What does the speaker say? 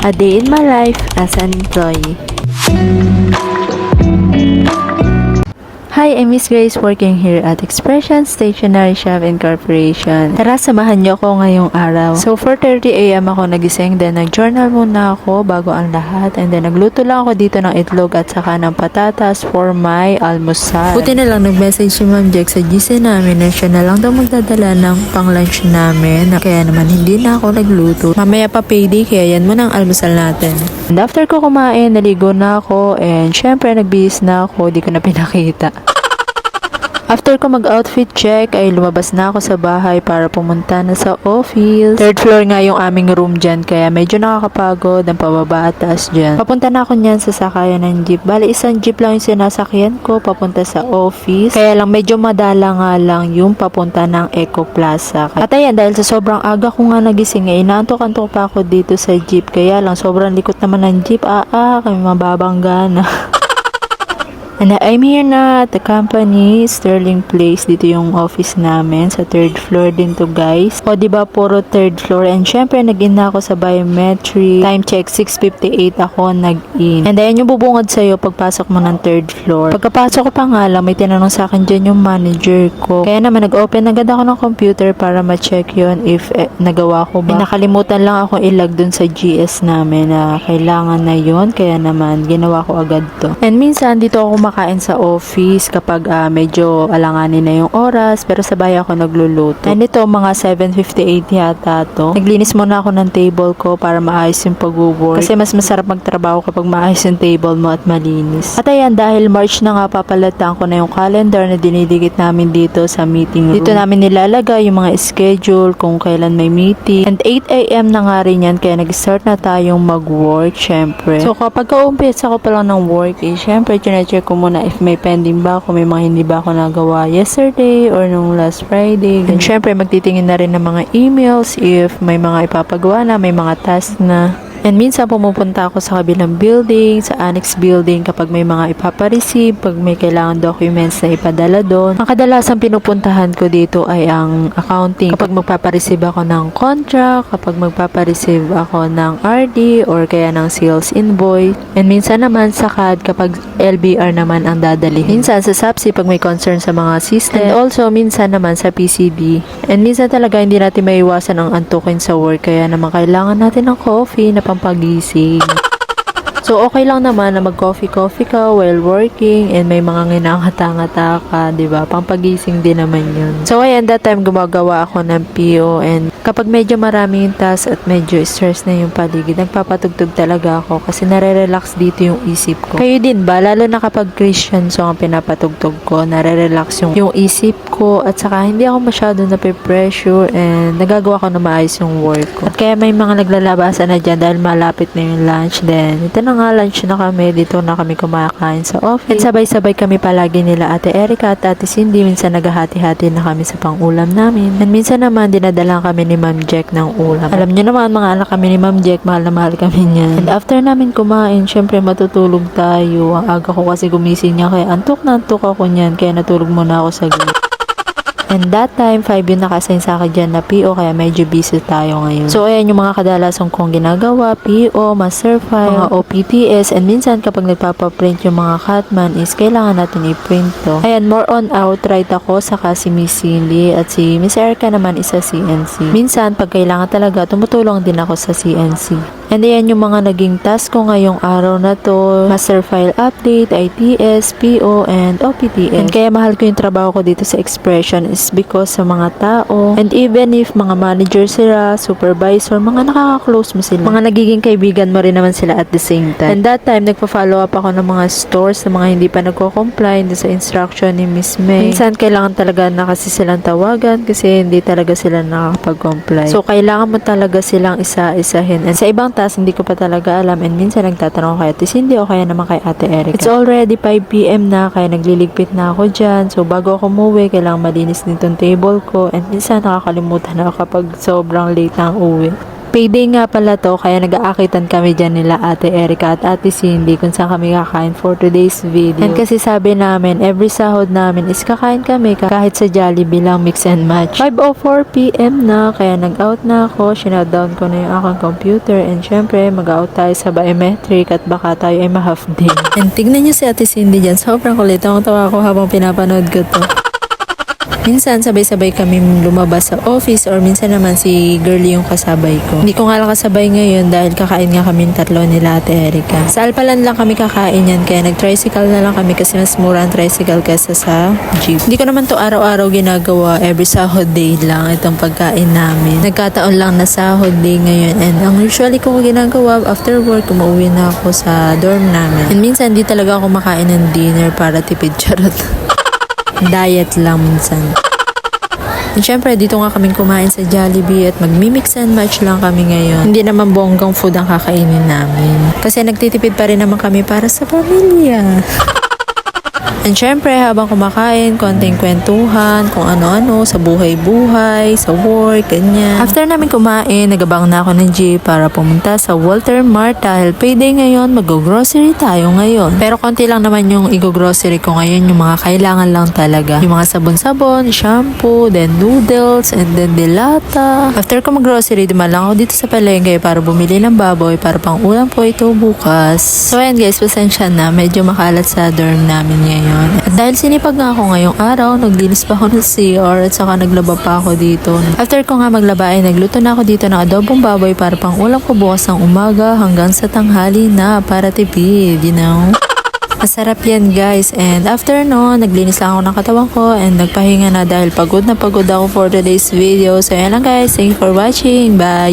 A day in my life as an employee. Hi, I'm Miss Grace working here at Expression Stationery Shop Incorporation. Tara, samahan niyo ako ngayong araw. So, 4:30 AM ako nagising, then nag-journal muna ako bago ang lahat, and then nagluto lang ako dito ng itlog at saka ng patatas for my almusal. Buti na lang nag-message si Ma'am Jack sa GC namin na siya na lang daw magdadala ng pang-lunch namin. Kaya naman hindi na ako nagluto. Mamaya pa payday, kaya yan muna ang almusal natin. And after ko kumain, naligo na ako, and syempre nagbihis na ako, di ko na pinakita. After ko mag-outfit check, ay lumabas na ako sa bahay para pumunta na sa office. Third floor nga yung aming room dyan, kaya medyo nakakapagod ang pababa at taas dyan. Papunta na ako nyan sa sakayan ng jeep. Bali, isang jeep lang yung sinasakyan ko papunta sa office. Kaya lang medyo madala nga lang yung papunta ng Eco Plaza. At ayan, dahil sa sobrang aga ko nga nagising, inaantok-antok pa ako dito sa jeep. Kaya lang, sobrang likot naman ng jeep. Kami mababangga na. And I'm here na at the company, Sterling Place. Dito yung office namin. Sa third floor din to, guys. O, diba, puro third floor. And syempre, nag-in na ako sa biometric. Time check, 6:58 ako nag-in. And ayan yung bubungad sa'yo pagpasok mo ng third floor. Pagkapasok ko pa nga lang, may tinanong sa akin dyan yung manager ko. Kaya naman, nag-open agad ako ng computer para ma-check yun if nagawa ko ba. Nakalimutan lang ako ilag dun sa GS namin na kailangan na yun. Kaya naman, ginawa ko agad to. And minsan, dito ako makain sa office kapag medyo alanganin na yung oras, pero sabay ako nagluluto. And ito, mga 7:58 yata to. Naglinis muna ako ng table ko para maayos yung pag-work. Kasi mas masarap magtrabaho kapag maayos yung table mo at malinis. At ayan, dahil March na nga, papalataan ko na yung calendar na dinidikit namin dito sa meeting room. Dito namin nilalagay yung mga schedule kung kailan may meeting. And 8 AM na nga rin yan, kaya nag-start na tayong mag-work, syempre. So kapag ka-umpisa ko pa lang ng work, syempre, chinecheck ko muna if may pending ba ako, may mga hindi ba ako nagawa yesterday or nung last Friday. And syempre, magtitingin na rin ng mga emails if may mga ipapagawa na, may mga task na. And minsan pumupunta ako sa kabilang building, sa annex building kapag may mga ipapareceive, pag may kailangan documents na ipadala doon. Ang kadalasan pinupuntahan ko dito ay ang accounting. Kapag magpapareceive ako ng contract, kapag magpapareceive ako ng RD or kaya ng sales invoice. And minsan naman sa CAD kapag LBR naman ang dadalhin. Minsan sa SAPSI pag may concern sa mga system. And also minsan naman sa PCB. And minsan talaga hindi natin maiwasan ang antukin sa work, kaya naman kailangan natin ng coffee na pampagising. So, okay lang naman na mag-coffee-coffee ka while working and may mga nginangata-ngata ka, diba? Pampagising din naman yun. So, ayan, that time gumagawa ako ng PO, and kapag medyo maraming task at medyo stress na yung paligid, nagpapatugtog talaga ako kasi nare-relax dito yung isip ko. Kayo din ba? Lalo na kapag Christian song ang pinapatugtog ko, nare-relax yung isip ko at saka hindi ako masyado nape-pressure and nagagawa ko na maayos yung work ko. At kaya may mga naglalabasan na dyan dahil malapit na yung lunch, then ito na nga, lunch na kami. Dito na kami kumakain sa office. And sabay-sabay kami palagi nila Ate Erica at Ate Cindy. Minsan naghahati-hati na kami sa pang-ulam namin. And minsan naman dinadala kami ni Ma'am Jack ng ulam. Alam niyo naman, mga anak kami ni Ma'am Jack, mahal na mahal kami niyan. And after namin kumain, syempre matutulog tayo. Ang aga ko kasi gumising niya, kaya antok na antok ako niyan. Kaya natulog muna ako sa gilid. And that time, 5 yun nakasign sa akin dyan na PO, kaya medyo busy tayo ngayon. So, ayan yung mga kadalasan kong ginagawa, PO, master file, mga OPTS, and minsan kapag nagpapaprint yung mga Catman is kailangan natin i-print to. Ayan, more on outright ako, saka si Miss Cindy, at si Miss Erica naman isa CNC. Minsan, pag kailangan talaga, tumutulong din ako sa CNC. And ayan yung mga naging task ko ngayong araw na to, master file update, ITS, PO, and OPTS. And kaya mahal ko yung trabaho ko dito sa Expression is because sa mga tao, and even if mga manager sila, supervisor, mga nakaka-close mo sila, mga nagiging kaibigan mo rin naman sila at the same time. And that time, nagpa-follow up ako ng mga stores na mga hindi pa nagko-comply sa instruction ni Miss May. Minsan, kailangan talaga na kasi silang tawagan kasi hindi talaga sila nakakapag-comply. So, kailangan mo talaga silang isa-isahin. And sa ibang task, hindi ko pa talaga alam, and minsan nagtatanong kay Ate Cindy o kaya naman kay Ate Erica. It's already 5 PM na, kaya nagliligpit na ako dyan. So, bago ako umuwi, kailangan malinis din tong table ko, and minsan nakakalimutan na kapag sobrang late na ang uwi. Payday nga pala to, kaya nag-aakitan kami dyan nila Ate Erica at Ate Cindy kung saan kami kakain for today's video. And kasi sabi namin, every sahod namin is kakain kami kahit sa Jollibee lang, mix and match. 5:04 PM na, kaya nag-out na ako, shutdown ko na yung aking computer, and syempre mag-out tayo sa biometric at baka tayo ay ma-half day. And tignan nyo si Ate Cindy dyan, sobrang kulit. Ang tawa ko habang pinapanood ko to. Minsan, sabay-sabay kami lumabas sa office or minsan naman si girlie yung kasabay ko. Hindi ko nga lang kasabay ngayon dahil kakain nga kami tatlo nila Ate Erica. Sa Alpalan lang kami kakain yan kaya nag-tricycle na lang kami kasi mas mura ang tricycle kaysa sa jeep. Hindi ko naman to araw-araw ginagawa, every sahod day lang itong pagkain namin. Nagkataon lang na sahod day ngayon, and ang usually ko ginagawa after work, umuwi na ako sa dorm namin. And minsan, di talaga ako makain ng dinner para tipid, charot. Diet lang minsan. And syempre, dito nga kaming kumain sa Jollibee at magmi-mix and match lang kami ngayon. Hindi naman bonggang food ang kakainin namin. Kasi nagtitipid pa rin naman kami para sa pamilya. And syempre, habang kumakain, konting kwentuhan, kung ano-ano, sa buhay-buhay, sa work, ganyan. After namin kumain, nagabang na ako ng jeep para pumunta sa Walter Mart dahil payday ngayon, mag-grocery tayo ngayon. Pero konti lang naman yung i-grocery ko ngayon, yung mga kailangan lang talaga. Yung mga sabon-sabon, shampoo, then noodles, and then dilata. After ko mag-grocery, dumalang ako dito sa palengke para bumili ng baboy para pang ulam po ito bukas. So ayan guys, pasensya na, medyo makalat sa dorm namin ngayon. At dahil sinipag nga ako ngayong araw, naglinis pa ako ng CR at saka naglaba pa ako dito. After ko nga maglaba ay nagluto na ako dito ng adobong baboy para pang ulam ko bukas ng umaga hanggang sa tanghali na para tipid, you know? Masarap yan guys, and after no, naglinis lang ako ng katawan ko and nagpahinga na dahil pagod na pagod ako for today's video. So yan lang guys, thank you for watching, bye!